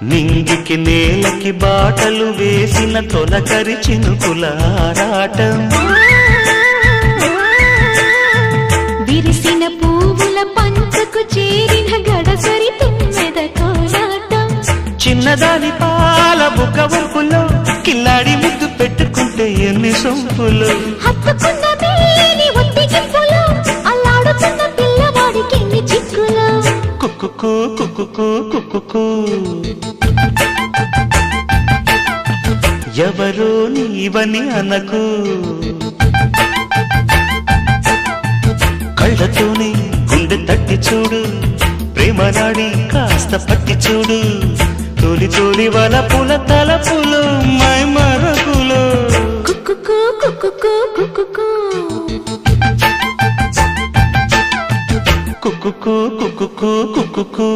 నింగికి నేలకి బాటలు వేసిన తొలకరి చినుకుల ఆరాటం విరిసిన పువ్వుల పంచకు చేరిన గడసరి తుమ్మెద కోలాటం చిన్నదాని పాల బుక్క వంపులో కిల్లాడి ముద్దు పెట్టుకుంటే ఎన్ని సొంపులు హత్తుకున్న మేని ఒత్తిగింపులో అల్లాడుతున్న పిల్లవాడికి ఎన్ని చిక్కులు కుక్కుకు కుక్కుకు కుక్కుకు ఎవరో నీవని అనకు కళ్ళతోనే గుండె తట్టి చూడు ప్రేమ నాడి కాస్త పట్టి చూడు తోలి తోలి వలపుల తలపులు మై మరపులు కుక్కుకు కుక్కుకు కుక్కుకు కుక్కుకు కుక్కుకు కుక్కుకు